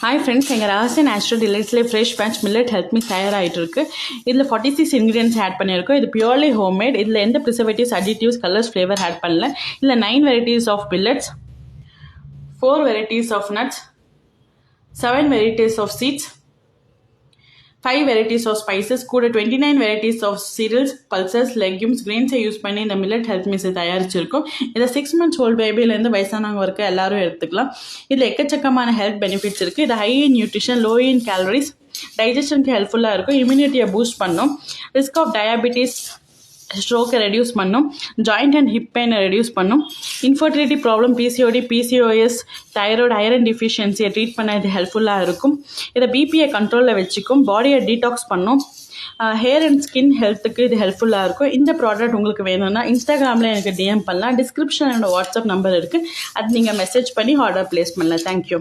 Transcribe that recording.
Hi friends, எங்கள் Rasi natural டிலைட்ஸ்லேயே fresh batch millet health mix தயாராகிட்டு இருக்கு. இதில் 46 இன்க்ரீடியன்ஸ் ஆட் பண்ணியிருக்கோம். இது பியூர்லி ஹோம்மேட். இதில் எந்த preservatives, additives, colours, flavour add பண்ணல. இதில் 9 varieties of millets, 4 varieties of nuts, 7 varieties of seeds, 5 varieties of spices, கூட 29 varieties of cereals, pulses, legumes, கிரெயின்ஸை யூஸ் பண்ணி இந்த மில்லட் ஹெல்த் மிக்ஸை தயாரிச்சிருக்கோம். இதை 6 months ஓல்டு பேபிலேருந்து வயசானவங்க வரைக்கும் எல்லாரும் எடுத்துக்கலாம். இதில் எக்கச்சக்கமான ஹெல்த் பெனிஃபிட்ஸ் இருக்குது. இது high in nutrition, low in calories, டைஜஷனுக்கு ஹெல்ப்ஃபுல்லாக இருக்கும், இம்யூனிட்டியை பூஸ்ட் பண்ணும், ரிஸ்க் ஆஃப் டயாபிட்டிஸ், ஸ்ட்ரோக்கை ரெடியூஸ் பண்ணும், ஜாயிண்ட் அண்ட் ஹிப் பெயினை ரெடியூஸ் பண்ணும், infertility problem, PCOD, PCOS, thyroid, iron டிஃபிஷியன்சியை ட்ரீட் பண்ண இது ஹெல்ப்ஃபுல்லாக இருக்கும். இதை பிபியை கண்ட்ரோலில் வச்சுக்கும், பாடியை டீடாக்ஸ் பண்ணும், ஹேர் அண்ட் ஸ்கின் ஹெல்த்துக்கு இது ஹெல்ப்ஃபுல்லாக இருக்கும். இந்த ப்ராடக்ட் உங்களுக்கு வேணும்னா இன்ஸ்டாகிராமில் எனக்கு டிஎம் பண்ணலாம். டிஸ்கிரிப்ஷன் என்னோட வாட்ஸ்அப் நம்பர் இருக்குது, அது நீங்கள் மெசேஜ் பண்ணி ஆர்டர் ப்ளேஸ் பண்ணலாம். தேங்க்யூ.